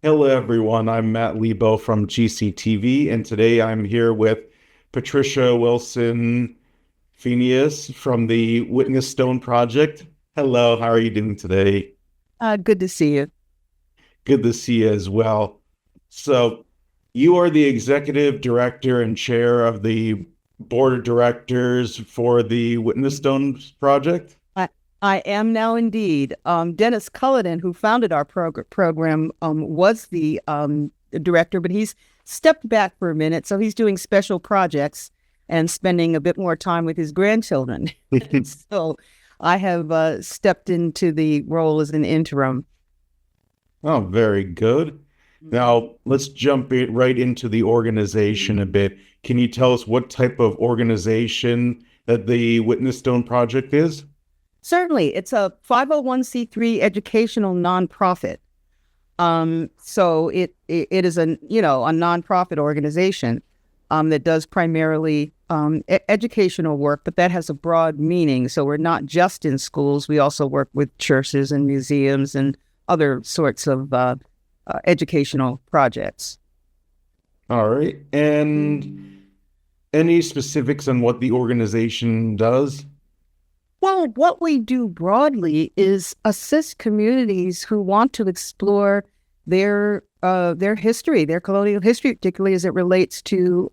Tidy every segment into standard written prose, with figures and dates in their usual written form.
Hello, everyone. I'm Matt Lebo from GCTV, and today I'm here with Patricia Wilson Pheanious from the Witness Stone Project. Hello, how are you doing today? Good to see you. Good to see you as well. So, you are the executive director and chair of the board of directors for the Witness Stone Project? I, I am now indeed. Dennis Cullinan, who founded our program, was the director, but he's stepped back for a minute. So he's doing special projects and spending a bit more time with his grandchildren. So I have stepped into the role as an interim. Oh, very good. Now, let's jump right into the organization a bit. Can you tell us what type of organization that the Witness Stone Project is? Certainly, it's a 501c3 educational nonprofit. So it is a nonprofit organization that does primarily educational work, but that has a broad meaning. So we're not just in schools; we also work with churches and museums and other sorts of educational projects. All right. And any specifics on what the organization does? Well, what we do broadly is assist communities who want to explore their history, their colonial history, particularly as it relates to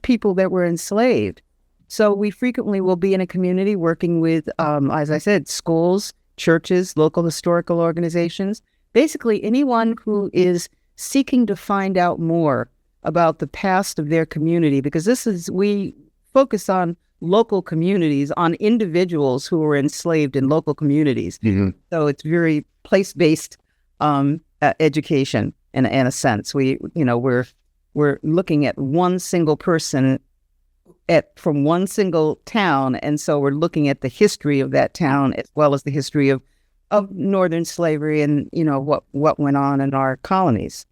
people that were enslaved. So we frequently will be in a community working with, as I said, schools, churches, local historical organizations, basically anyone who is seeking to find out more about the past of their community, because we focus on local communities, on individuals who were enslaved in local communities. Mhm. So it's very place-based education in a sense. We're looking at one single person from one single town, and so we're looking at the history of that town as well as the history of Northern slavery and what went on in our colonies.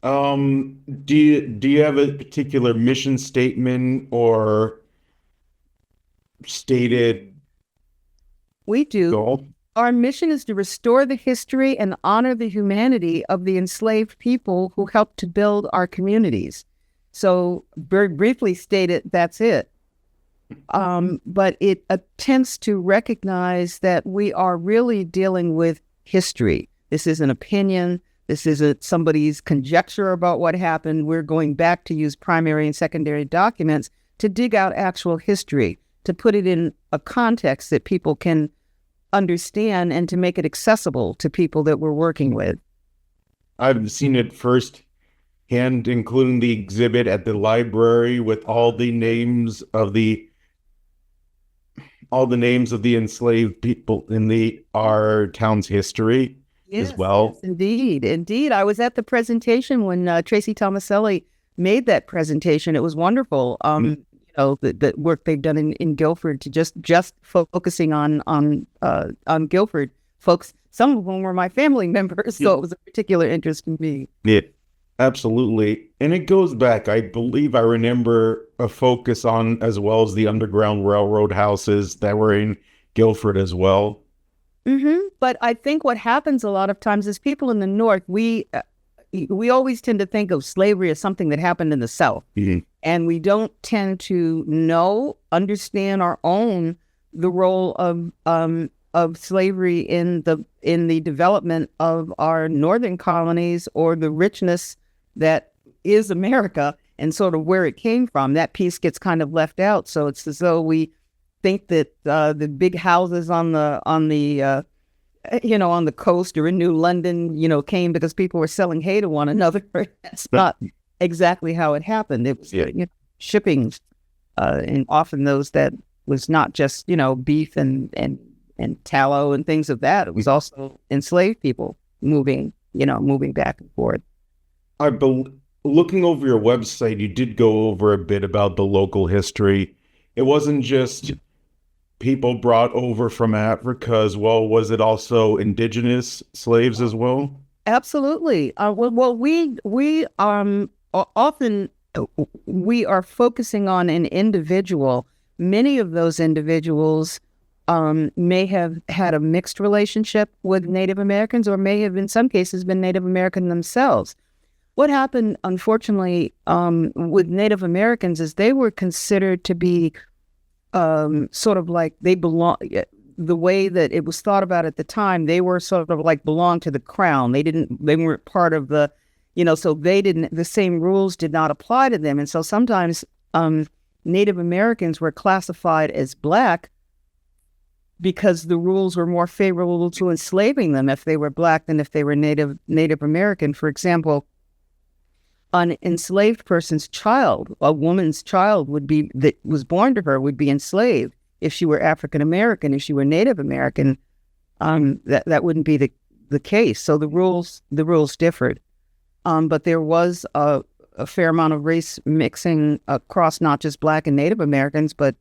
Do you have a particular mission statement or stated We do. goal? Our mission is to restore the history and honor the humanity of the enslaved people who helped to build our communities. So, very briefly stated, that's it. But it attempts to recognize that we are really dealing with history. This isn't opinion. This isn't somebody's conjecture about what happened. We're going back to use primary and secondary documents to dig out actual history, to put it in a context that people can understand and to make it accessible to people that we're working with. I've seen it firsthand, including the exhibit at the library with all the names of the enslaved people in the our town's history as Yes, yes, well. indeed. Indeed. I was at the presentation when Tracy Tomaselli made that presentation. It was wonderful. The work they've done in Guilford to just focusing on Guilford folks. Some of them were my family members, so it was a particular interest in me. Yeah, absolutely. And it goes back. I believe I remember a focus on as well as the Underground Railroad houses that were in Guilford as well. But I think what happens a lot of times is people in the North, we always tend to think of slavery as something that happened in the South. Mhm. And we don't tend to understand, or own the role of slavery in the development of our northern colonies, or the richness that is America and sort of where it came from. That piece gets kind of left out. So it's as though we think that the big houses on the coast or in New London, came because people were selling hay to one another. That's not exactly how it happened. It was Yeah, shipping, and often those that was not just beef and tallow and things of that. It was also enslaved people moving back and forth. I bel looking over your website, you did go over a bit about the local history. It wasn't just people brought over from Africa as well. Was it also indigenous slaves as well? Absolutely. Often we are focusing on an individual. Many of those individuals may have had a mixed relationship with Native Americans, or may have, in some cases, been Native American themselves. What happened, unfortunately, with Native Americans is they were considered to be sort of like they belong. The way that it was thought about at the time, they were sort of like belonged to the crown. They weren't part of the, so the same rules did not apply to them. And so sometimes Native Americans were classified as Black because the rules were more favorable to enslaving them if they were Black than if they were Native American. For example, an enslaved person's child, a woman's child that was born to her would be enslaved. If she were African American, if she were Native American, that wouldn't be the case. So the rules differed. But there was a fair amount of race mixing across not just Black and Native Americans, but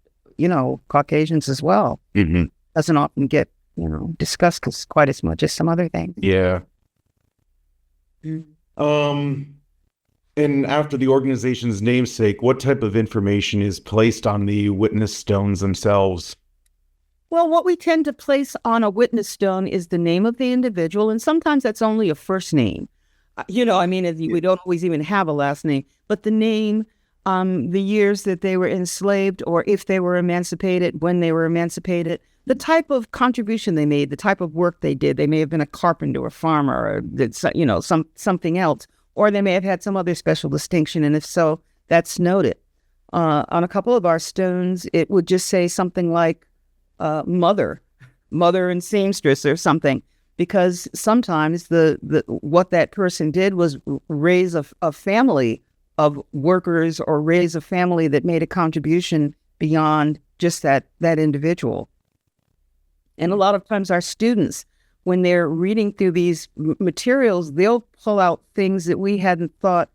Caucasians as well. Mm-hmm. Doesn't often get discussed quite as much as some other things. Yeah. Mm. And after the organization's namesake, what type of information is placed on the witness stones themselves? Well, what we tend to place on a witness stone is the name of the individual, and sometimes that's only a first name. We don't always even have a last name, but the name, the years that they were enslaved, or if they were emancipated, when they were emancipated, the type of contribution they made, the type of work they did. They may have been a carpenter, or a farmer, or something else, or they may have had some other special distinction, and if so, that's noted. On a couple of our stones, it would just say something like mother and seamstress or something, because sometimes what that person did was raise a family of workers, or raise a family that made a contribution beyond just that individual. And a lot of times our students, when they're reading through these materials, they'll pull out things that we hadn't thought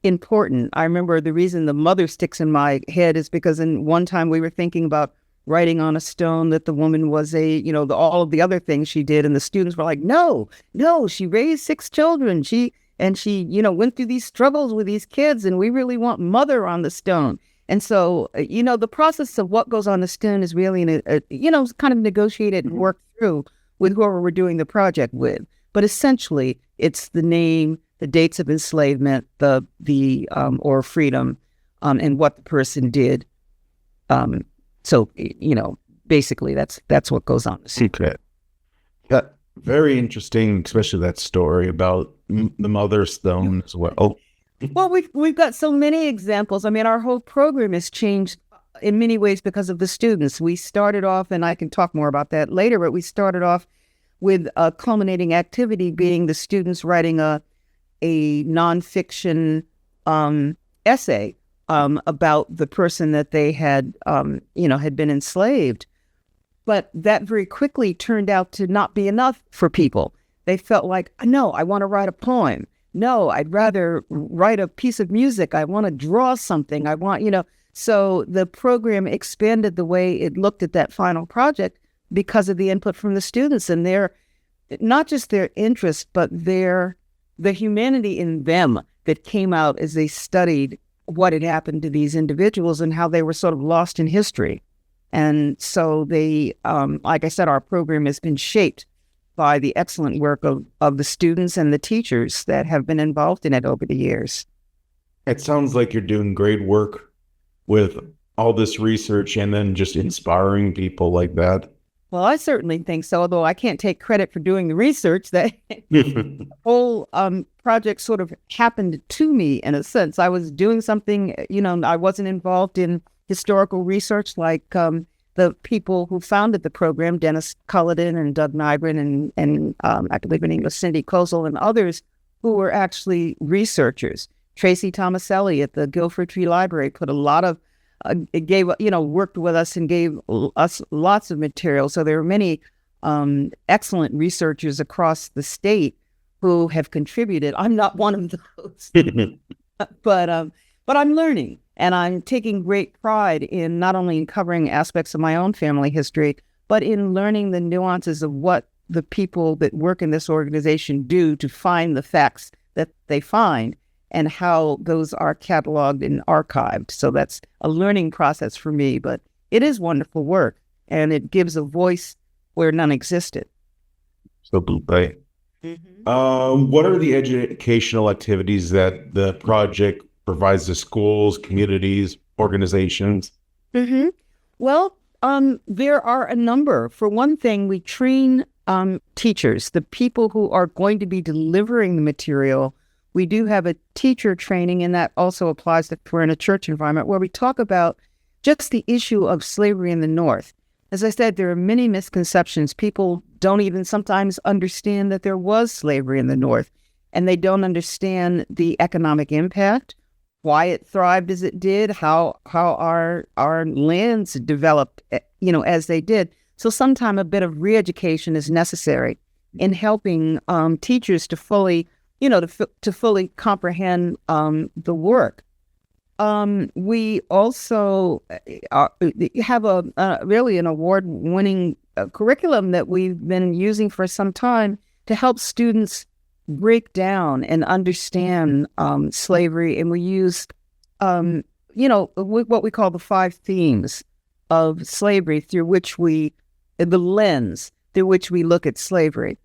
important. I remember the reason the mother sticks in my head is because in one time we were thinking about writing on a stone that the woman was all of the other things she did. And the students were like, no, she raised 6 children. She went through these struggles with these kids, and we really want mother on the stone. And so, the process of what goes on the stone is really, kind of negotiated and worked through with whoever we're doing the project with. But essentially, it's the name, the dates of enslavement, or freedom, and what the person did. So, basically, that's what goes on. Okay. Yeah, very interesting, especially that story about the mother stone as well. Well, we've got so many examples. I mean, our whole program has changed in many ways because of the students. We started off, and I can talk more about that later, but we started off with a culminating activity being the students writing a nonfiction essay about the person that they had been enslaved. But that very quickly turned out to not be enough for people. They felt like, no, I want to write a poem. No, I'd rather write a piece of music. I want to draw something. I want, So the program expanded the way it looked at that final project because of the input from the students and not just their interest, but the humanity in them that came out as they studied what had happened to these individuals and how they were sort of lost in history. And so like I said, our program has been shaped by the excellent work of the students and the teachers that have been involved in it over the years. It sounds like you're doing great work with all this research and then just inspiring people like that. Well, I certainly think so, although I can't take credit for doing the research. That the whole project sort of happened to me in a sense. I was doing something, I wasn't involved in historical research like the people who founded the program, Dennis Culloden and Doug Nybron and I believe in English, Cindy Kozel and others who were actually researchers. Tracy Tomaselli at the Guilford Tree Library put a lot of, worked with us and gave us lots of material. So there are many excellent researchers across the state who have contributed. I'm not one of those, but I'm learning. And I'm taking great pride in not only in covering aspects of my own family history, but in learning the nuances of what the people that work in this organization do to find the facts that they find and how those are cataloged and archived. So that's a learning process for me, but it is wonderful work. and it gives a voice where none existed. So, right. What are the educational activities that the project provides to schools, communities, organizations? Mm-hmm. Well, there are a number. For one thing, we train teachers, the people who are going to be delivering the material. We do have a teacher training, and that also applies if we're in a church environment, where we talk about just the issue of slavery in the North. As I said, there are many misconceptions. People don't even sometimes understand that there was slavery in the North, and they don't understand the economic impact, why it thrived as it did, how our lands developed, as they did. So sometimes a bit of re-education is necessary in helping teachers to fully, to fully comprehend the work. We also have really an award-winning curriculum that we've been using for some time to help students break down and understand slavery. And we use, what we call the 5 themes of slavery the lens through which we look at slavery.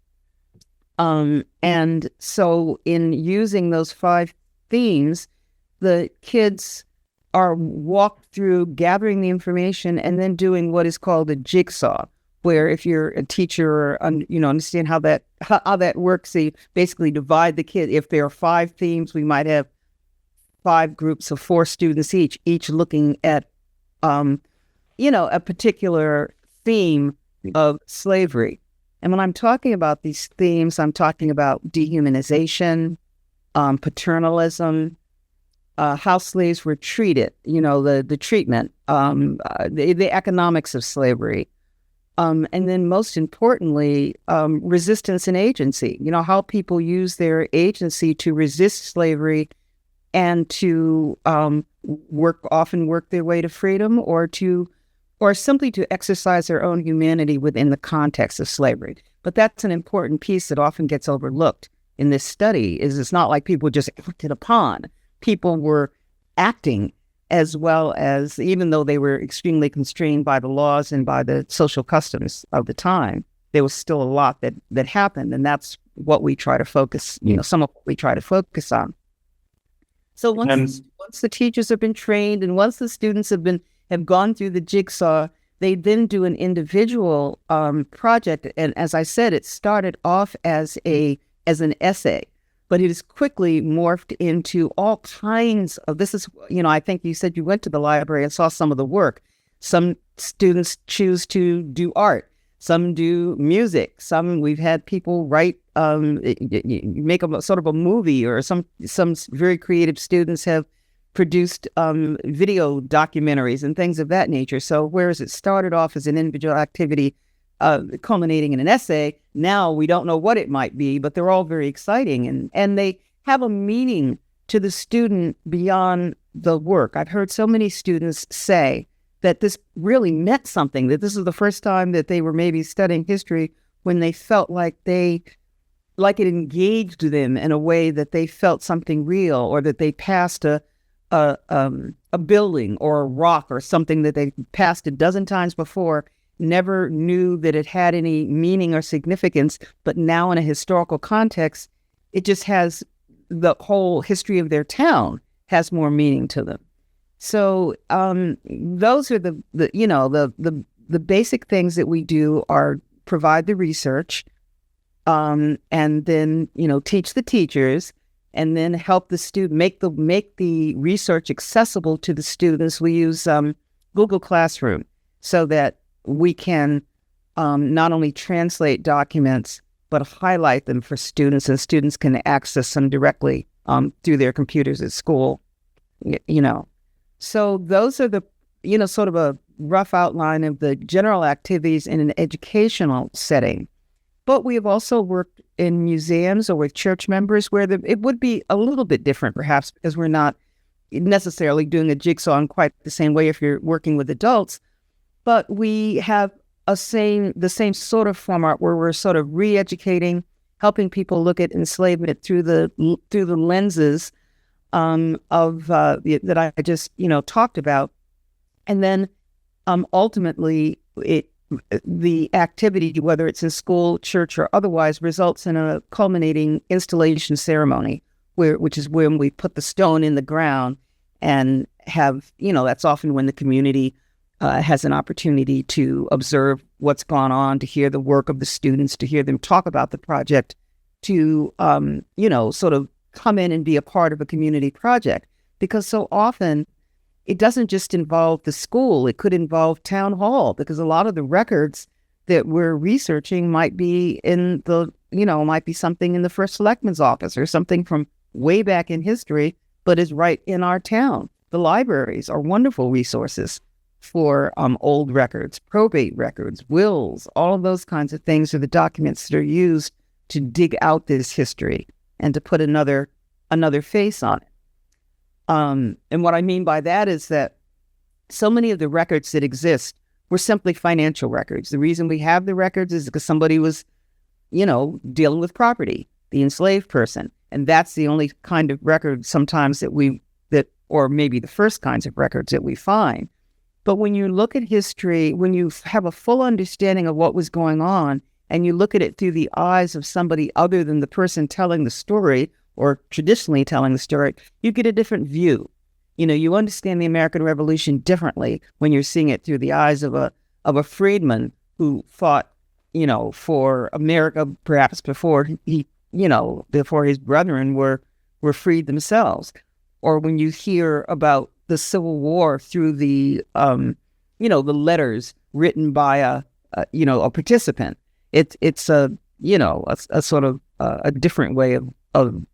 And so in using those 5 themes, the kids are walked through gathering the information and then doing what is called a jigsaw, where if you're a teacher or understand how that works, they basically divide the kid. If there are 5 themes, we might have 5 groups of 4 students each looking at a particular theme of slavery. And when I'm talking about these themes, I'm talking about dehumanization, paternalism, how slaves were treated, the treatment, the economics of slavery. And then most importantly, resistance and agency, how people use their agency to resist slavery and to often work their way to freedom or simply to exercise their own humanity within the context of slavery. But that's an important piece that often gets overlooked in this study. It's not like people just acted upon. People were acting as well as, even though they were extremely constrained by the laws and by the social customs of the time, there was still a lot that happened. And that's what we try to focus, some of what we try to focus on. So once the teachers have been trained and once the students have gone through the jigsaw, they then do an individual project. And as I said, it started off as an essay, but it is quickly morphed into all kinds of, I think you said you went to the library and saw some of the work. Some students choose to do art. Some do music. We've had people write, make a sort of a movie, or some very creative students have produced video documentaries and things of that nature. So whereas it started off as an individual activity, culminating in an essay, now we don't know what it might be, but they're all very exciting and they have a meaning to the student beyond the work. I've heard so many students say that this really meant something, that this is the first time that they were maybe studying history when they felt like it engaged them in a way that they felt something real, or that they passed a building or a rock or something that they passed a dozen times before, never knew that it had any meaning or significance, but now in a historical context, it just has, the whole history of their town has more meaning to them. So those are the basic things that we do are provide the research, and then teach the teachers, and then help the student make the research accessible to the students. We use Google Classroom so that we can not only translate documents, but highlight them for students, and students can access them directly through their computers at school, So those are the, sort of a rough outline of the general activities in an educational setting. But we have also worked in museums or with church members where it would be a little bit different, perhaps, because we're not necessarily doing a jigsaw in quite the same way if you're working with adults. But we have the same sort of format where we're sort of re-educating, helping people look at enslavement through the lenses that I just talked about, and then ultimately the activity, whether it's in school, church, or otherwise, results in a culminating installation ceremony, which is when we put the stone in the ground and have, that's often when the community has an opportunity to observe what's gone on, to hear the work of the students, to hear them talk about the project, to, sort of come in and be a part of a community project. Because so often it doesn't just involve the school, it could involve town hall, because a lot of the records that we're researching might be might be something in the first selectman's office or something from way back in history, but is right in our town. The libraries are wonderful resources for old records, probate records, wills, all of those kinds of things are the documents that are used to dig out this history and to put another face on it. And what I mean by that is that so many of the records that exist were simply financial records. The reason we have the records is because somebody was, dealing with property, the enslaved person. And that's the only kind of record sometimes or maybe the first kinds of records that we find. But when you look at history, when you have a full understanding of what was going on, and you look at it through the eyes of somebody other than the person telling the story, or traditionally telling the story, you get a different view. You understand the American Revolution differently when you're seeing it through the eyes of a freedman who fought, for America, perhaps before before his brethren were freed themselves. Or when you hear about the Civil War through the the letters written by a participant. It's a sort of a different way of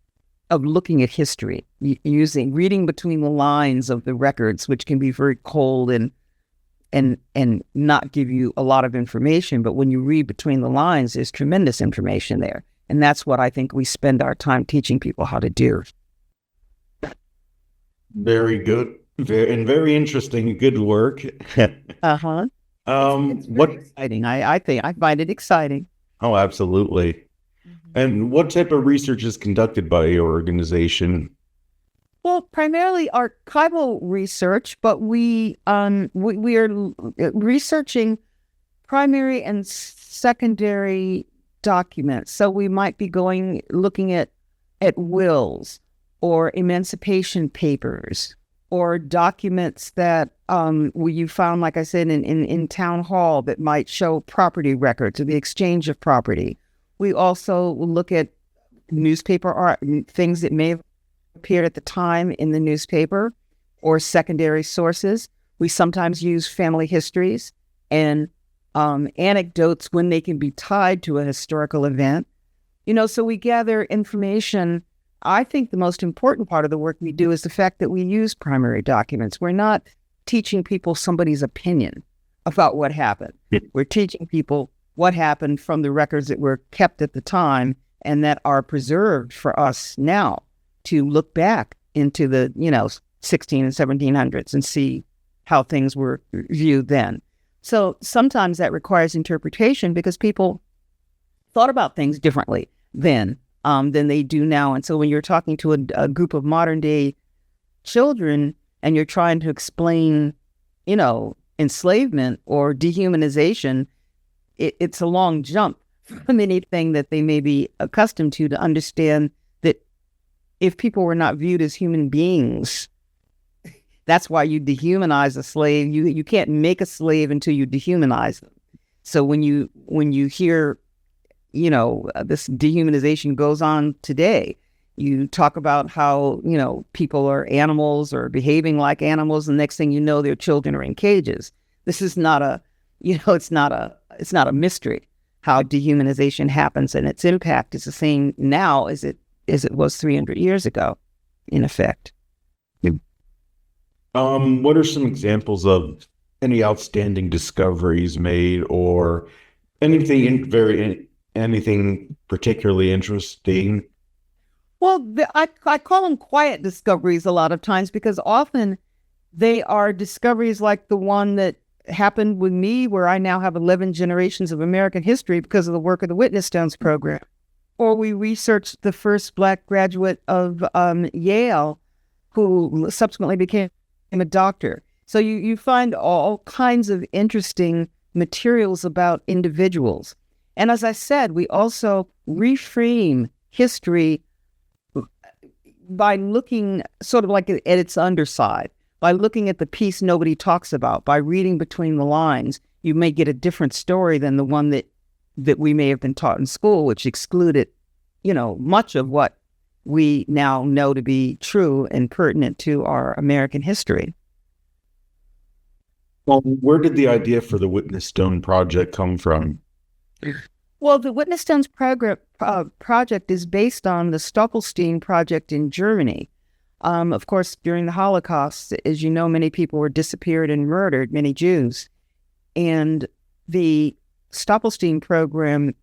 looking at history, reading between the lines of the records, which can be very cold and not give you a lot of information. But when you read between the lines, there's tremendous information there. And that's what I think we spend our time teaching people how to do. Very good. Very interesting. Good work. Uh-huh. It's What? exciting. I think I find it exciting. Oh, absolutely. And what type of research is conducted by your organization? Well, primarily archival research, but we are researching primary and secondary documents. So we might be looking at wills or emancipation papers or documents that you found, like I said, in town hall that might show property records or the exchange of property. We also look at newspaper art, things that may have appeared at the time in the newspaper or secondary sources. We sometimes use family histories and anecdotes when they can be tied to a historical event. So we gather information. I think the most important part of the work we do is the fact that we use primary documents. We're not teaching people somebody's opinion about what happened. We're teaching people what happened from the records that were kept at the time and that are preserved for us now to look back into the 16 and 1700s and see how things were viewed then. So sometimes that requires interpretation because people thought about things differently then than they do now. And so when you're talking to a group of modern day children and you're trying to explain, enslavement or dehumanization, it's a long jump from anything that they may be accustomed to understand that if people were not viewed as human beings, that's why you dehumanize a slave. You can't make a slave until you dehumanize them. So when you hear, this dehumanization goes on today, you talk about how, people are animals or behaving like animals. And next thing you know, their children are in cages. This is not it's not a mystery how dehumanization happens, and its impact is the same now as it was 300 years ago, in effect. What are some examples of any outstanding discoveries made, or anything anything particularly interesting? Well, I call them quiet discoveries a lot of times because often they are discoveries like the one that happened with me, where I now have 11 generations of American history because of the work of the Witness Stones program. Or we researched the first Black graduate of Yale, who subsequently became a doctor. So you find all kinds of interesting materials about individuals. And as I said, we also reframe history by looking sort of like at its underside, by looking at the piece nobody talks about, by reading between the lines. You may get a different story than the one that we may have been taught in school, which excluded, much of what we now know to be true and pertinent to our American history. Well, where did the idea for the Witness Stone Project come from? Well, the Witness Stones project is based on the Stoppelstein project in Germany. Of course, during the Holocaust, as you know, many people were disappeared and murdered, many Jews. And the Stoppelstein program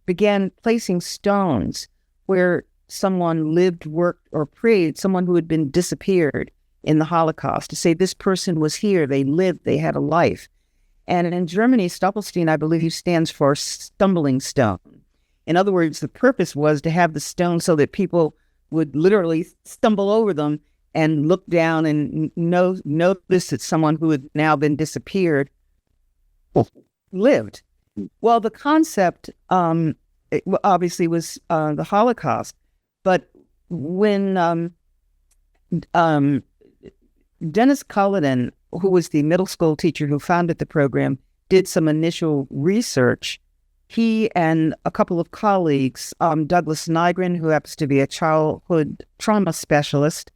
began placing stones where someone lived, worked, or prayed, someone who had been disappeared in the Holocaust, to say this person was here, they lived, they had a life. And in Germany, Stoppelstein, I believe, stands for stumbling stone. In other words, the purpose was to have the stone so that people would literally stumble over them and look down and notice that someone who had now been disappeared lived. Well, the concept obviously was the Holocaust, but when Dennis Culloden, who was the middle school teacher who founded the program, did some initial research, he and a couple of colleagues, Douglas Nygren, who happens to be a childhood trauma specialist,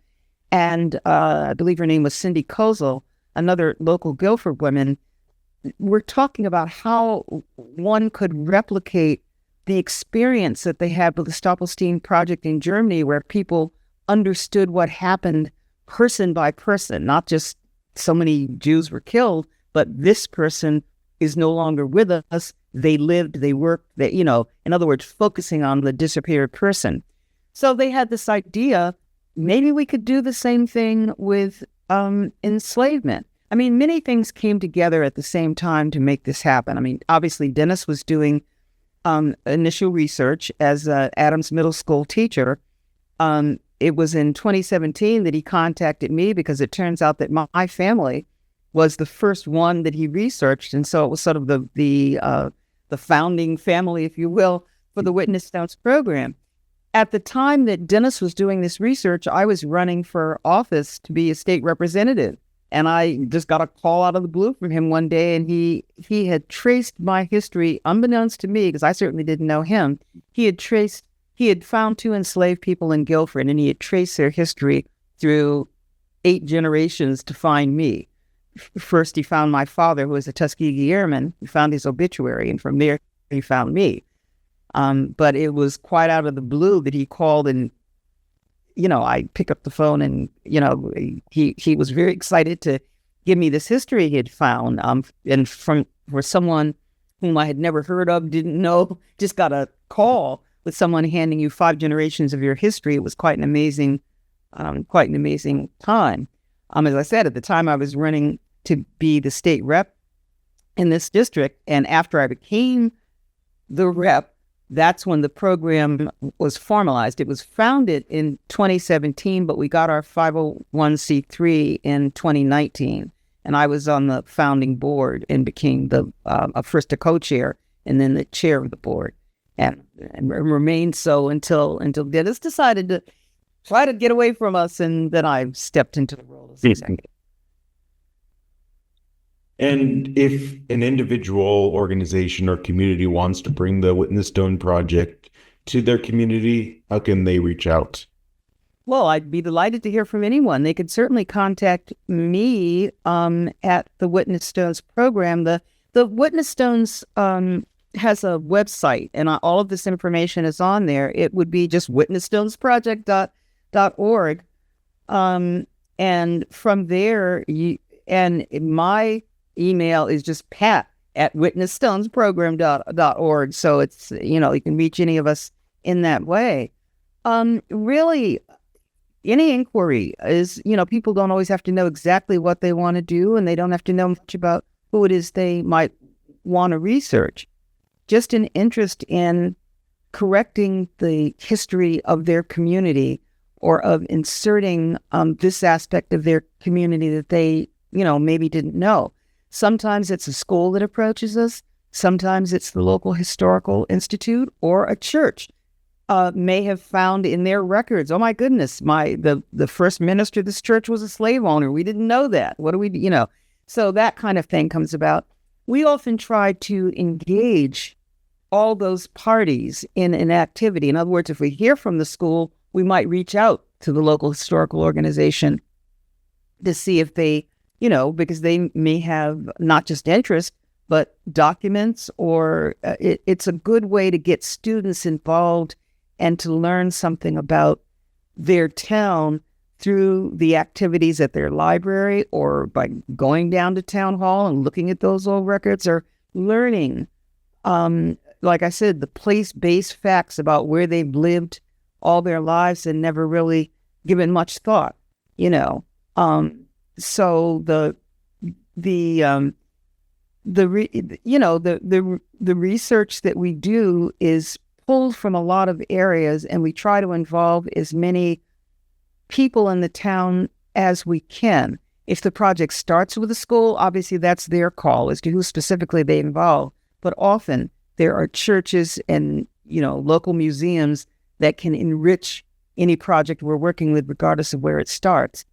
and I believe her name was Cindy Kozel, another local Guilford woman, were talking about how one could replicate the experience that they had with the Stoppelstein project in Germany, where people understood what happened person by person, not just so many Jews were killed, but this person is no longer with us. They lived, they worked, in other words, focusing on the disappeared person. So they had this idea, maybe we could do the same thing with enslavement. I mean, many things came together at the same time to make this happen. I mean, obviously, Dennis was doing initial research as Adams Middle School teacher. It was in 2017 that he contacted me because it turns out that my family was the first one that he researched. And so it was sort of the founding family, if you will, for the Witness Stones program. At the time that Dennis was doing this research, I was running for office to be a state representative. And I just got a call out of the blue from him one day, and he had traced my history, unbeknownst to me, because I certainly didn't know him. He had found 2 enslaved people in Guilford, and he had traced their history through 8 generations to find me. First, he found my father, who was a Tuskegee Airman. He found his obituary, and from there, he found me. But it was quite out of the blue that he called, and I pick up the phone, and he was very excited to give me this history he had found. And for someone whom I had never heard of, didn't know, just got a call with someone handing you 5 generations of your history. It was quite an amazing time. As I said, at the time I was running to be the state rep in this district, and after I became the rep, that's when the program was formalized. It was founded in 2017, but we got our 501c3 in 2019, and I was on the founding board and became first a co-chair and then the chair of the board. And remained so until Dennis decided to try to get away from us, and then I stepped into the role as executive. And if an individual, organization, or community wants to bring the Witness Stone Project to their community, how can they reach out? Well, I'd be delighted to hear from anyone. They could certainly contact me at the Witness Stones program. The Witness Stones has a website, and all of this information is on there. It would be just witnessstonesproject.org. And from there, and my email is just pat@witnessstonesprogram.org. So it's, you can reach any of us in that way. Really, any inquiry is, people don't always have to know exactly what they want to do, and they don't have to know much about who it is they might want to research. Just an interest in correcting the history of their community, or of inserting this aspect of their community that they, maybe didn't know. Sometimes it's a school that approaches us. Sometimes it's the local historical institute or a church may have found in their records, oh my goodness, the first minister of this church was a slave owner. We didn't know that. What do we, So that kind of thing comes about. We often try to engage all those parties in an activity. In other words, if we hear from the school, we might reach out to the local historical organization to see if they, because they may have not just interest, but documents, or it's a good way to get students involved and to learn something about their town through the activities at their library, or by going down to town hall and looking at those old records, or learning, like I said, the place-based facts about where they've lived all their lives and never really given much thought, So the research that we do is pulled from a lot of areas, and we try to involve as many people in the town as we can. If the project starts with a school, obviously that's their call as to who specifically they involve. But often there are churches and, local museums that can enrich any project we're working with, regardless of where it starts.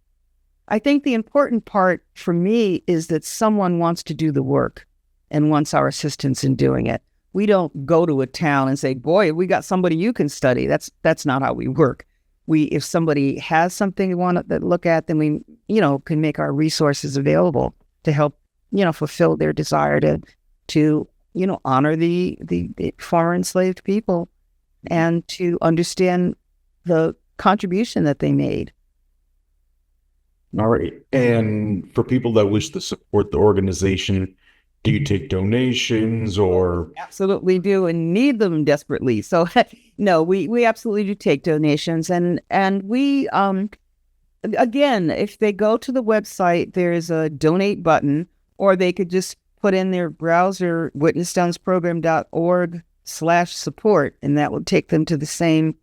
I think the important part for me is that someone wants to do the work and wants our assistance in doing it. We don't go to a town and say, boy, we got somebody you can study. That's not how we work. If somebody has something they want to look at, then we, can make our resources available to help, fulfill their desire to honor the former enslaved people and to understand the contribution that they made. All right. And for people that wish to support the organization, do you take donations or? Absolutely do, and need them desperately. So no, we absolutely do take donations. And we, again, if they go to the website, there's a donate button, or they could just put in their browser, witnessstonesprogram.org/support, and that will take them to the same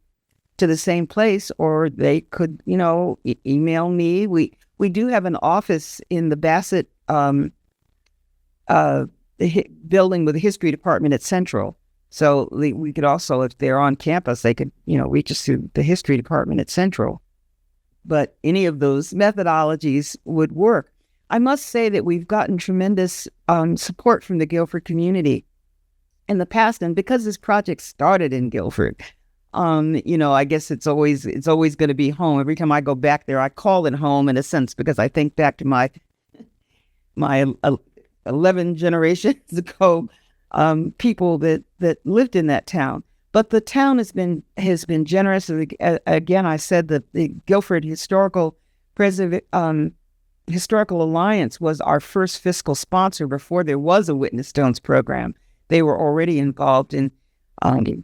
place, or they could, email me. We do have an office in the Bassett building with the history department at Central. So we could also, if they're on campus, they could, reach us through the history department at Central. But any of those methodologies would work. I must say that we've gotten tremendous support from the Guilford community in the past, and because this project started in Guilford, I guess it's always going to be home. Every time I go back there, I call it home in a sense, because I think back to my 11 generations ago, people that lived in that town. But the town has been generous. Again, I said that the Guilford Historical Alliance was our first fiscal sponsor before there was a Witness Stones program. They were already involved in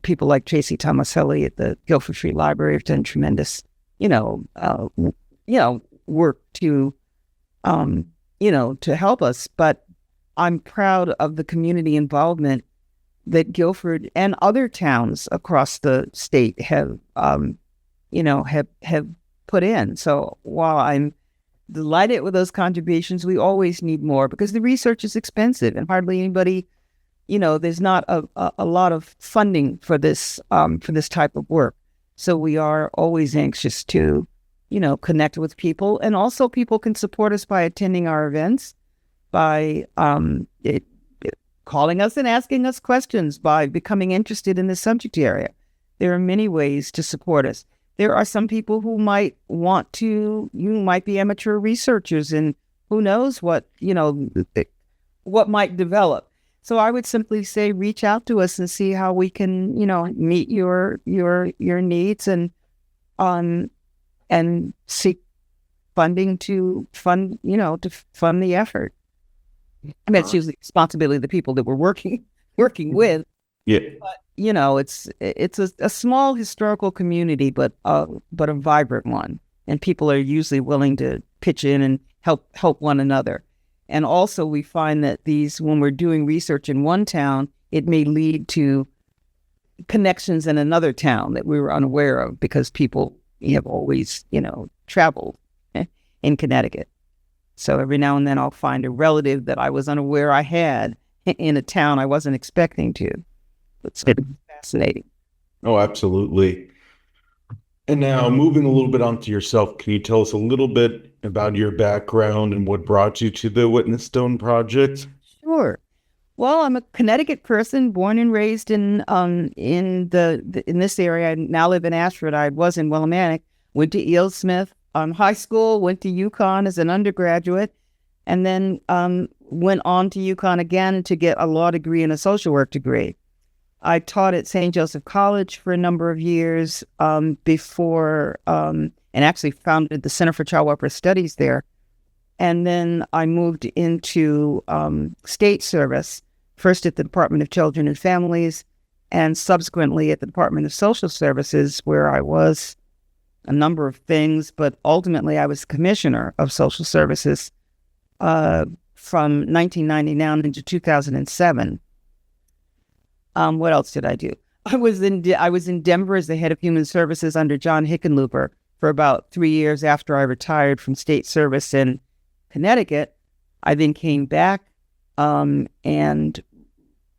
people like Tracy Tomaselli at the Guilford Free Library have done tremendous, work to help us. But I'm proud of the community involvement that Guilford and other towns across the state have put in. So while I'm delighted with those contributions, we always need more, because the research is expensive and hardly anybody, there's not a lot of funding for this type of work. So we are always anxious to, connect with people, and also people can support us by attending our events, by calling us and asking us questions, by becoming interested in the subject area. There are many ways to support us. There are some people who might you might be amateur researchers, and who knows what might develop. So I would simply say, reach out to us and see how we can, meet your needs, and seek funding to fund the effort. I mean, it's usually the responsibility of the people that we're working with. Yeah. But, it's a small historical community, but a vibrant one, and people are usually willing to pitch in and help one another. And also, we find that when we're doing research in one town, it may lead to connections in another town that we were unaware of, because people have always, traveled in Connecticut. So every now and then I'll find a relative that I was unaware I had in a town I wasn't expecting to. It's fascinating. Oh, absolutely. And now moving a little bit onto yourself, can you tell us a little bit about your background and what brought you to the Witness Stone Project? Sure. Well, I'm a Connecticut person, born and raised in this area. I now live in Ashford. I was in Willimantic. Went to Eel Smith high school. Went to UConn as an undergraduate, and then went on to UConn again to get a law degree and a social work degree. I taught at St. Joseph College for a number of years before, and actually founded the Center for Child Welfare Studies there. And then I moved into state service, first at the Department of Children and Families, and subsequently at the Department of Social Services, where I was a number of things, but ultimately I was Commissioner of Social Services from 1999 into 2007. What else did I do? I was in Denver as the head of human services under John Hickenlooper for about 3 years after I retired from state service in Connecticut. I then came back and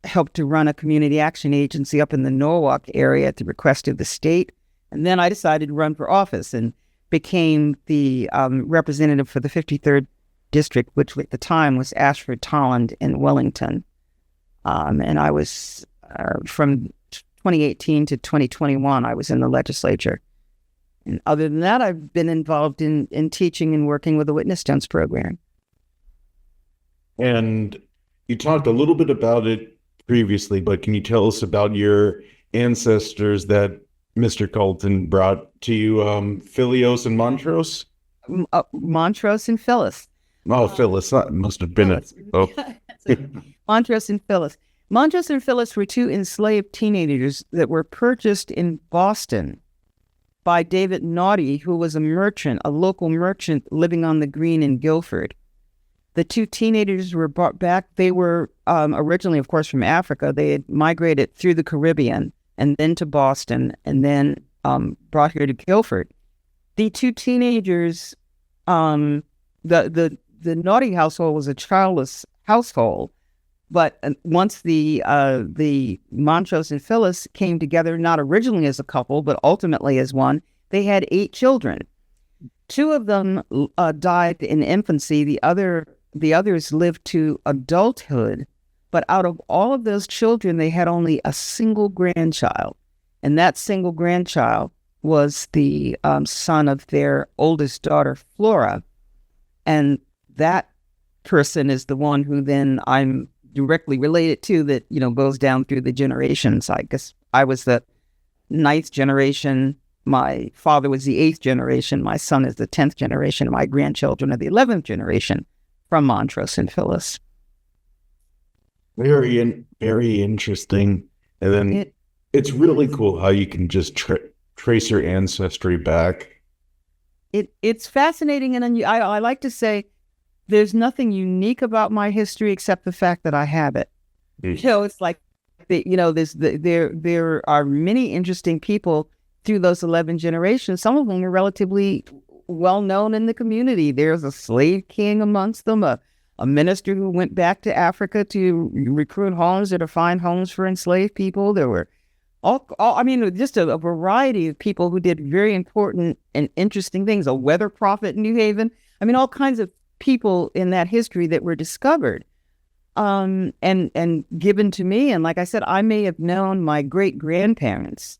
helped to run a community action agency up in the Norwalk area at the request of the state. And then I decided to run for office and became the representative for the 53rd district, which at the time was Ashford, Tolland, and Wellington. And I was from 2018 to 2021, I was in the legislature. And other than that, I've been involved in teaching and working with the Witness Stones program. And you talked a little bit about it previously, but can you tell us about your ancestors that Mr. Colton brought to you, Pheanious and Montrose? Montrose and Phyllis. Oh, Phyllis, that must have been it. Oh. Montrose and Phyllis. Montrose and Phyllis were two enslaved teenagers that were purchased in Boston by David Naughty, who was a merchant, a local merchant living on the Green in Guilford. The two teenagers were brought back. They were originally, of course, from Africa. They had migrated through the Caribbean and then to Boston and then brought here to Guilford. The two teenagers, the Naughty household was a childless household. But once the Montrose and Phyllis came together, not originally as a couple, but ultimately as one, they had 8 children. 2 of them died in infancy. The others lived to adulthood. But out of all of those children, they had only a single grandchild. And that single grandchild was the son of their oldest daughter, Flora. And that person is the one who then I'm directly related to, that, you know, goes down through the generations. I guess I was the 9th generation. My father was the 8th generation. My son is the 10th generation. My grandchildren are the 11th generation from Montrose and Phyllis. Very interesting. And then it's really cool how you can just trace your ancestry back. It's fascinating, and I like to say there's nothing unique about my history except the fact that I have it. You know, it's like, there are many interesting people through those 11 generations. Some of them are relatively well known in the community. There's a slave king amongst them, a minister who went back to Africa to recruit homes or to find homes for enslaved people. There were just a variety of people who did very important and interesting things. A weather prophet in New Haven. I mean, all kinds of people in that history that were discovered and given to me. And like I said, I may have known my great-grandparents,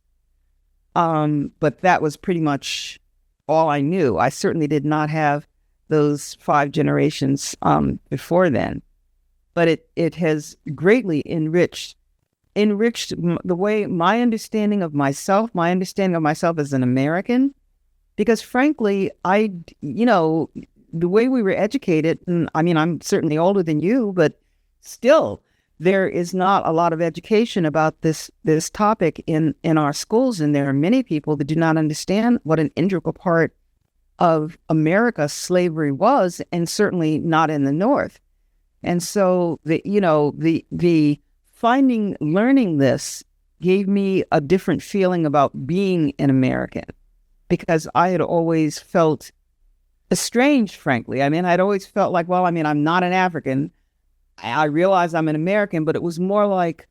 but that was pretty much all I knew. I certainly did not have those 5 generations before then. But it has greatly enriched the way my understanding of myself as an American, because frankly, the way we were educated, and I mean, I'm certainly older than you, but still, there is not a lot of education about this topic in our schools, and there are many people that do not understand what an integral part of America slavery was, and certainly not in the North. And so the learning this gave me a different feeling about being an American, because I had always felt estranged, frankly. I mean, I'd always felt like, well, I mean, I'm not an African. I realize I'm an American, but it was more like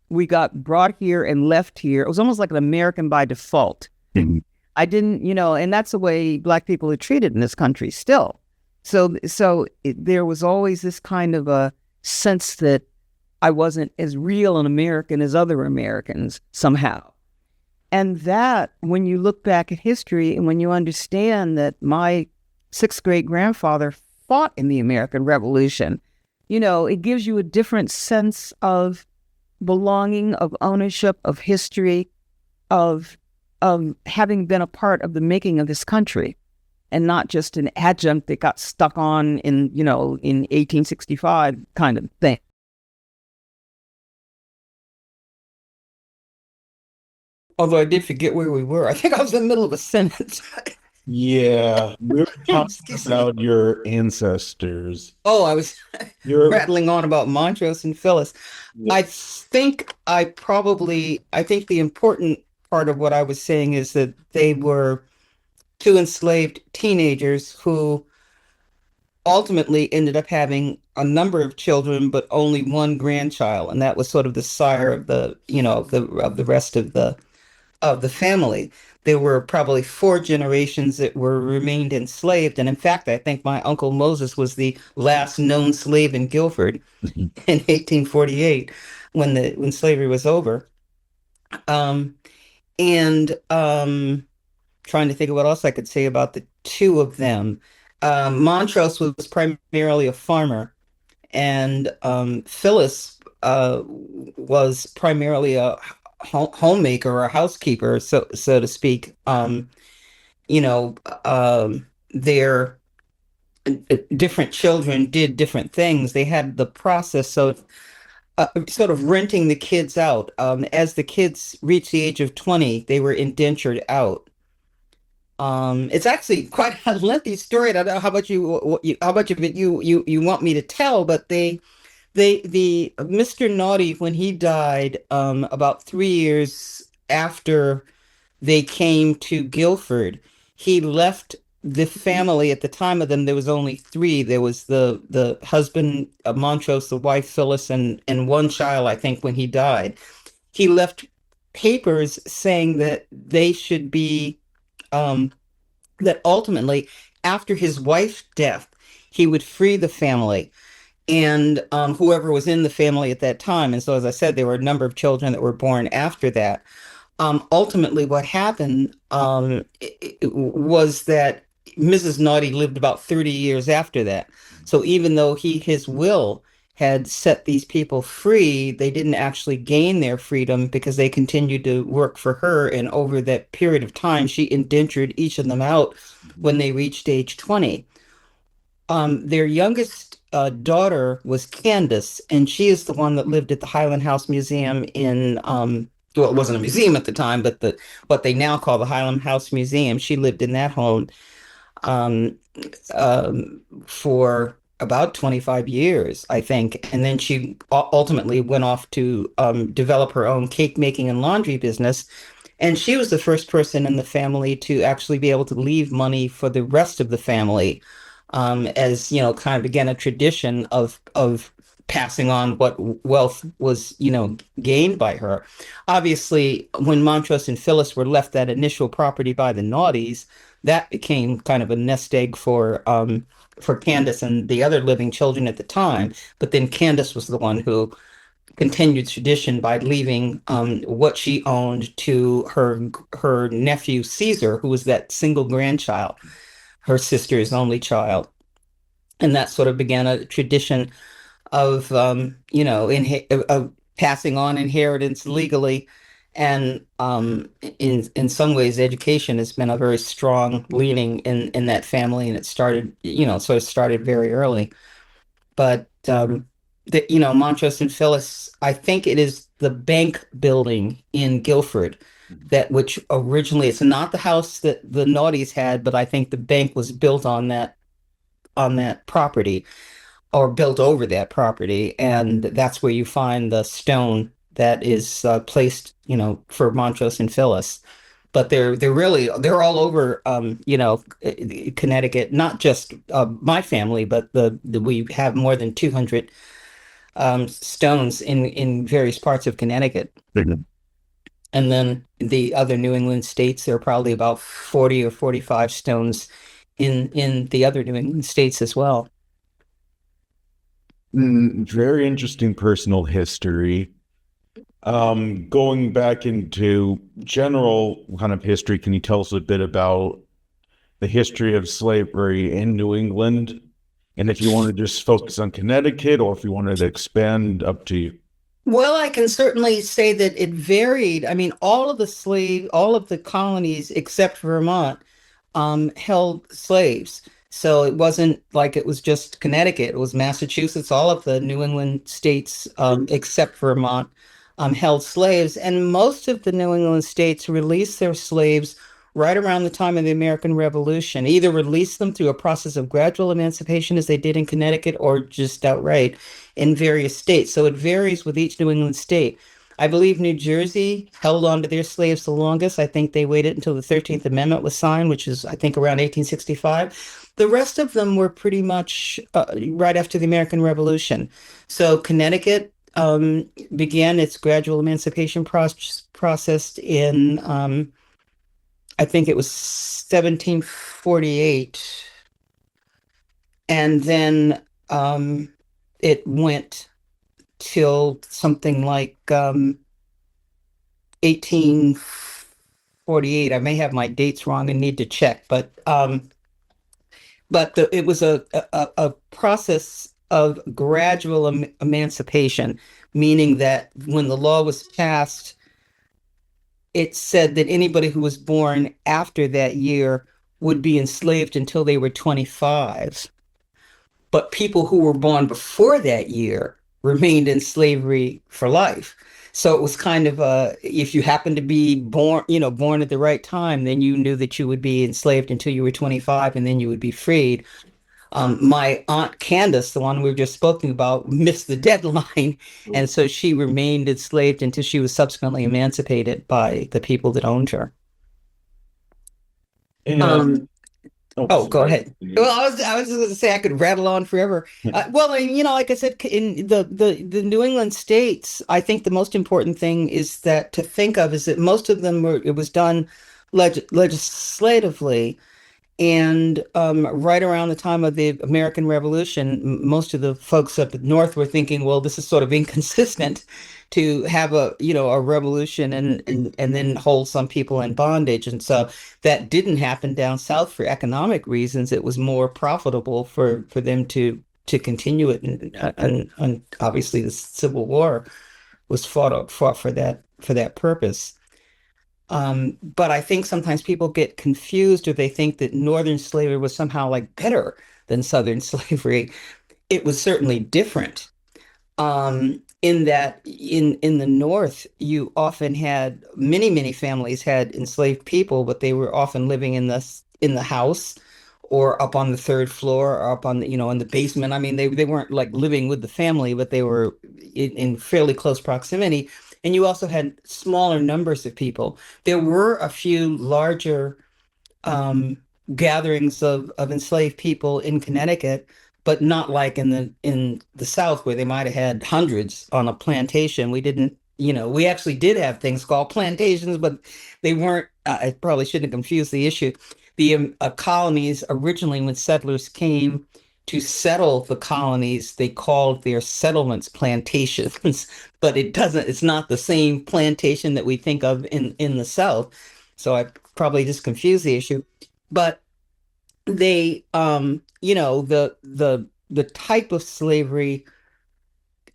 we got brought here and left here. It was almost like an American by default. Mhm. I didn't, and that's the way Black people are treated in this country still. There was always this kind of a sense that I wasn't as real an American as other Americans somehow. And that, when you look back at history and when you understand that my sixth great grandfather fought in the American Revolution, it gives you a different sense of belonging, of ownership, of history, of having been a part of the making of this country, and not just an adjunct that got stuck on in 1865 kind of thing. Although I did forget where we were. I think I was in the middle of a sentence. Yeah, we were talking Excuse me. about your ancestors. Oh, I was Your rattling on about Montrose and Phyllis. Yeah. I think the important part of what I was saying is that they were two enslaved teenagers who ultimately ended up having a number of children, but only one grandchild, and that was sort of the sire of the rest of the family. There were probably four generations that were remained enslaved, and in fact, I think my uncle Moses was the last known slave in Guilford in 1848, when slavery was over. Um, and Trying to think of what else I could say about the two of them. Montrose was primarily a farmer, and Phyllis was primarily a homemaker or a housekeeper, so to speak. You know, their different children did different things. They had the process of sort of renting the kids out. As the kids reached the age of 20, they were indentured out. It's actually quite a lengthy story. I don't know how much of it you want me to tell, but the Mr. Naughty, when he died, about 3 years after they came to Guilford, he left the family. At the time of them, there was only three. There was the husband, Montrose, the wife, Phyllis, and one child, I think, when he died. He left papers saying that they should be um, that ultimately, after his wife's death, he would free the family and whoever was in the family at that time. And so, as I said, there were a number of children that were born after that. Ultimately, what happened was that Mrs. Naughty lived about 30 years after that. So even though his will had set these people free, they didn't actually gain their freedom because they continued to work for her. And over that period of time, she indentured each of them out when they reached age 20. Their youngest daughter was Candace, and she is the one that lived at the Highland House Museum well, it wasn't a museum at the time, but what they now call the Highland House Museum. She lived in that home um, for about 25 years, I think. And then she ultimately went off to develop her own cake making and laundry business. And she was the first person in the family to actually be able to leave money for the rest of the family, as kind of again a tradition of passing on what wealth was, gained by her. Obviously, when Montrose and Phyllis were left that initial property by the Naughties, that became kind of a nest egg for Candace and the other living children at the time. But then Candace was the one who continued tradition by leaving what she owned to her nephew Caesar, who was that single grandchild, her sister's only child. And that sort of began a tradition of of passing on inheritance legally. And in some ways, education has been a very strong leaning in that family, and it started, sort of started very early. But Montrose and Phyllis, I think it is the bank building in Guilford that which originally it's not the house that the Naughties had, but I think the bank was built on that property or built over that property, and that's where you find the stone that is placed, for Montrose and Phyllis. but they're all over Connecticut, not just my family, but we have more than 200 stones in various parts of Connecticut. Mhm. And then the other New England states, there are probably about 40 or 45 stones in the other New England states as well. Very interesting personal history. Going back into general kind of history, can you tell us a bit about the history of slavery in New England? And if you want to just focus on Connecticut or if you wanted to expand, up to you. Well, I can certainly say that it varied. I mean, all of the colonies except Vermont held slaves. So it wasn't like it was just Connecticut. It was Massachusetts, all of the New England states except Vermont held slaves. And most of the New England states released their slaves right around the time of the American Revolution, either released them through a process of gradual emancipation as they did in Connecticut or just outright in various states. So it varies with each New England state. I believe New Jersey held on to their slaves the longest. I think they waited until the 13th Amendment was signed, which is, I think, around 1865. The rest of them were pretty much right after the American Revolution. So Connecticut began its gradual emancipation process in, I think it was 1748. And then it went till something like 1848. I may have my dates wrong and need to check, but it was a process of gradual emancipation, meaning that when the law was passed, it said that anybody who was born after that year would be enslaved until they were 25. But people who were born before that year remained in slavery for life. So it was kind of if you happened to be born, born at the right time, then you knew that you would be enslaved until you were 25 and then you would be freed. My aunt Candace, the one we were just speaking about, missed the deadline. And so she remained enslaved until she was subsequently emancipated by the people that owned her. And Um, oh, Oh, go sorry. ahead. Well, I was just going to say I could rattle on forever. Well, and, like I said, in the New England states, I think the most important thing is that to think of is that most of them it was done legislatively. And right around the time of the American Revolution, most of the folks up north were thinking, well, this is sort of inconsistent to have a revolution and then hold some people in bondage. And so that didn't happen down south for economic reasons. It was more profitable for them to continue it. And obviously the Civil War was fought for that purpose. But I think sometimes people get confused or they think that Northern slavery was somehow like better than Southern slavery. It was certainly different. In that in the North, you often had many families had enslaved people, but they were often living in the house or up on the third floor or up on in the basement. I mean, they weren't like living with the family, but they were in fairly close proximity. And you also had smaller numbers of people. There were a few larger um, gatherings of enslaved people in Connecticut, but not like in the South where they might have had hundreds on a plantation. We didn't, we actually did have things called plantations, but they weren't. I probably shouldn't have confused the issue. The colonies originally, when settlers came to settle the colonies, they called their settlements plantations, but it's not the same plantation that we think of in the South. So I probably just confused the issue. But they the type of slavery,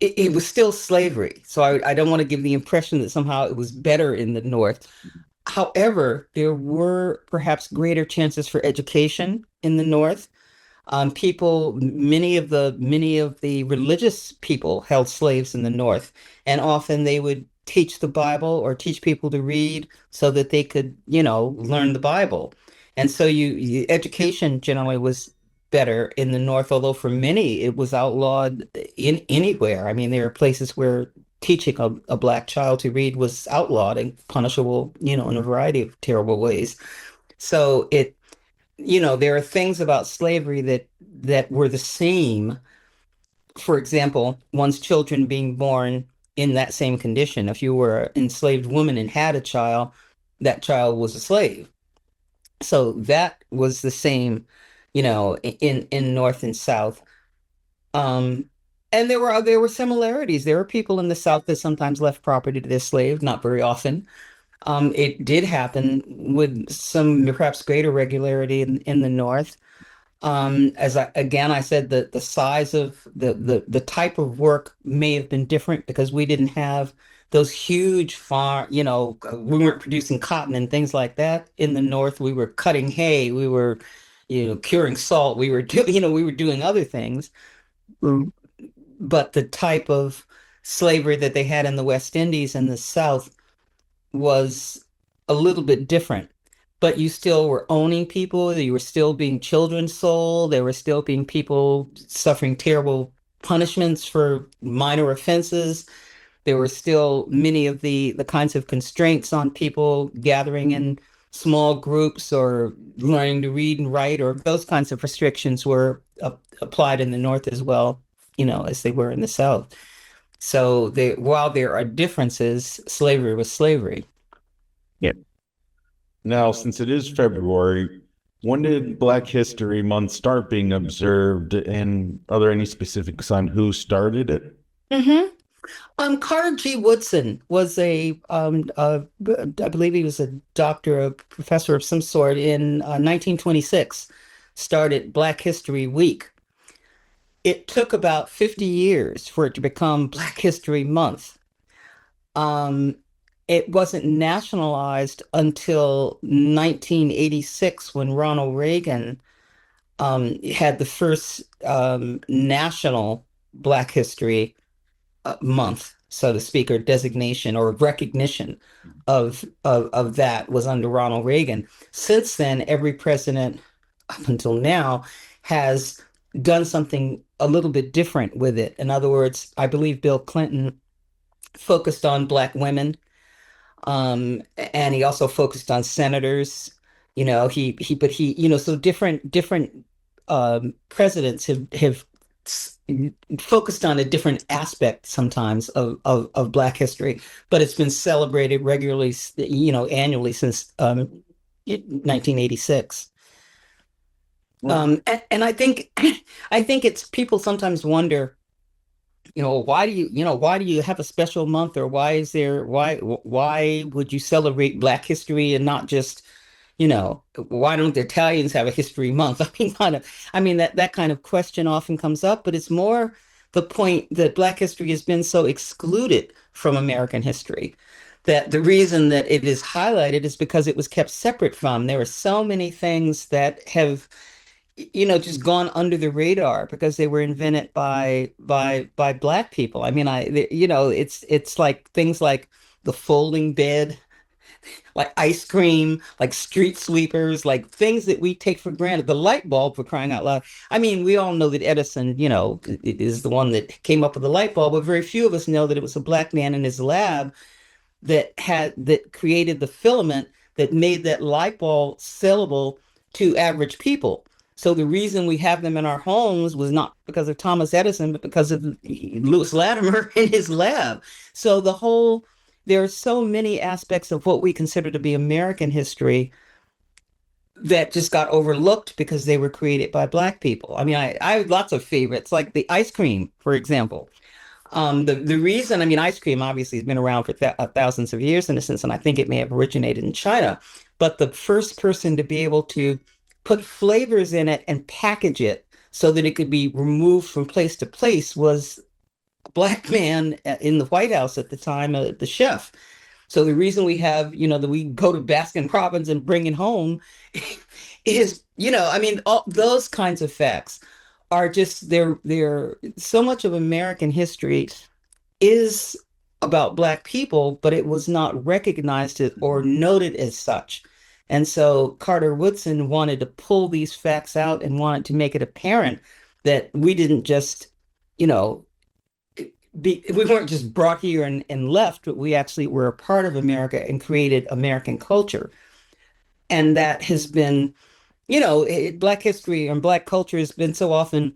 it was still slavery. So I don't want to give the impression that somehow it was better in the North. However, there were perhaps greater chances for education in the North. Many of the religious people held slaves in the North, and often they would teach the Bible or teach people to read so that they could, learn the Bible. And so education generally was better in the North, although for many it was outlawed in anywhere. I mean, there are places where teaching a black child to read was outlawed and punishable, in a variety of terrible ways. So there are things about slavery that were the same. For example, one's children being born in that same condition. If you were an enslaved woman and had a child, that child was a slave. So that was the same, in North and South. Um, and there were similarities. There were people in the South that sometimes left property to their slave, not very often. It did happen with some perhaps greater regularity in the North. I said that the size of the type of work may have been different because we didn't have those huge farm, we weren't producing cotton and things like that. In the North, we were cutting hay, we were, curing salt, we were doing other things. Mm. But the type of slavery that they had in the West Indies and the South was a little bit different, but you still were owning people. You were still being children sold. There were still being people suffering terrible punishments for minor offenses. There were still many of the kinds of constraints on people gathering in small groups or learning to read and write, or those kinds of restrictions were applied in the North as well, as they were in the South. So while there are differences, slavery was slavery. Yeah. Now, since it is February, when did Black History Month start being observed, and are there any specifics on who started it? Mm-hmm. Carter G. Woodson was I believe he was a doctor, a professor of some sort in 1926, started Black History Week. It took about 50 years for it to become Black History Month. Um, it wasn't nationalized until 1986 when Ronald Reagan had the first national Black History month, so to speak, or designation or recognition of that was under Ronald Reagan. Since then, every president up until now has done something a little bit different with it. In other words, I believe Bill Clinton focused on Black women, and he also focused on senators. So different presidents have focused on a different aspect sometimes of Black history, but it's been celebrated regularly, annually since 1986. And I think it's people sometimes wonder, why do you have a special month, or why would you celebrate Black history and not just, why don't the Italians have a history month? That kind of question often comes up, but it's more the point that Black history has been so excluded from American history that the reason that it is highlighted is because it was kept separate from. There are so many things that have just gone under the radar because they were invented by Black people. It's like things like the folding bed, like ice cream, like street sweepers, like things that we take for granted. The light bulb, for crying out loud. We all know that Edison, is the one that came up with the light bulb, but very few of us know that it was a Black man in his lab that created the filament that made that light bulb sellable to average people. So the reason we have them in our homes was not because of Thomas Edison, but because of Louis Latimer in his lab. So there are so many aspects of what we consider to be American history that just got overlooked because they were created by Black people. I have lots of favorites, like the ice cream, for example. The reason, ice cream obviously has been around for thousands of years in a sense, and I think it may have originated in China. But the first person to be able to put flavors in it and package it so that it could be removed from place to place was a Black man in the White House at the time, the chef. So the reason we have, that we go to Baskin Robbins and bring it home is, all those kinds of facts are just they're so much of American history is about Black people, but it was not recognized or noted as such. And so Carter Woodson wanted to pull these facts out and wanted to make it apparent that we didn't just, we weren't just brought here and left, but we actually were a part of America and created American culture. And that has been, Black history and Black culture has been so often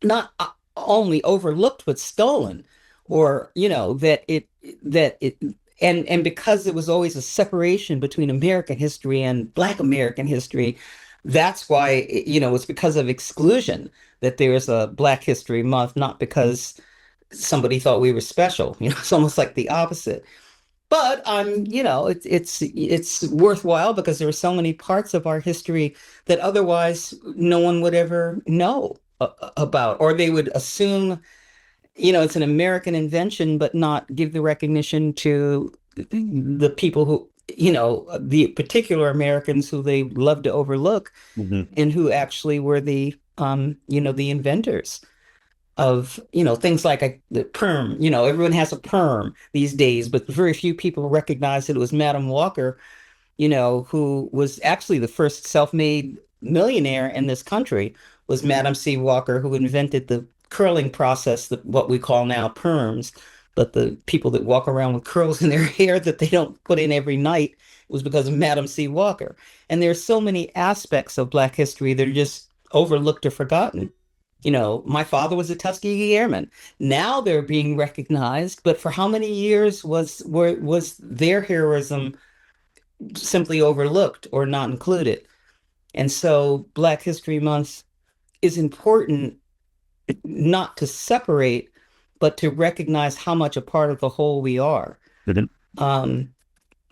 not only overlooked but stolen, or that it and because there was always a separation between American history and Black American history, that's why it's because of exclusion that there is a Black History Month, not because somebody thought we were special. It's almost like the opposite. But it's worthwhile because there are so many parts of our history that otherwise no one would ever know about, or they would assume, it's an American invention, but not give the recognition to the people who, the particular Americans who they love to overlook, Mhm. and who actually were the inventors of, things like the perm. Everyone has a perm these days, but very few people recognize that it was Madam Walker, who was actually the first self-made millionaire in this country, was Madam C. Walker, who invented the curling process, that what we call now perms. But the people that walk around with curls in their hair that they don't put in every night was because of Madam C. Walker. And there's so many aspects of Black history that are just overlooked or forgotten. My father was a Tuskegee Airman. Now they're being recognized, but for how many years was their heroism simply overlooked or not included? And so Black History Month is important, not to separate, but to recognize how much a part of the whole we are. Mhm. Um,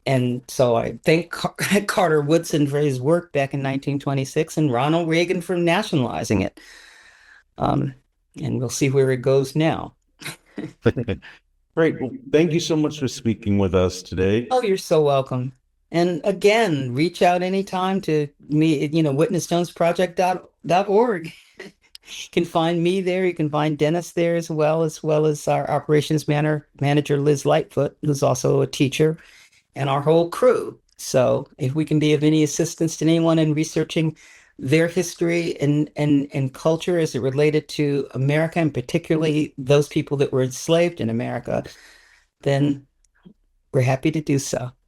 and so I thank Carter Woodson for his work back in 1926 and Ronald Reagan for nationalizing it. Um, and we'll see where it goes now. Great. Well, thank you so much for speaking with us today. Oh, you're so welcome. And again, reach out anytime to me, witnessstonesproject.org. You can find me there. You can find Dennis there as well as our operations manager, Liz Lightfoot, who's also a teacher, and our whole crew. So if we can be of any assistance to anyone in researching their history and culture as it related to America, and particularly those people that were enslaved in America, then we're happy to do so.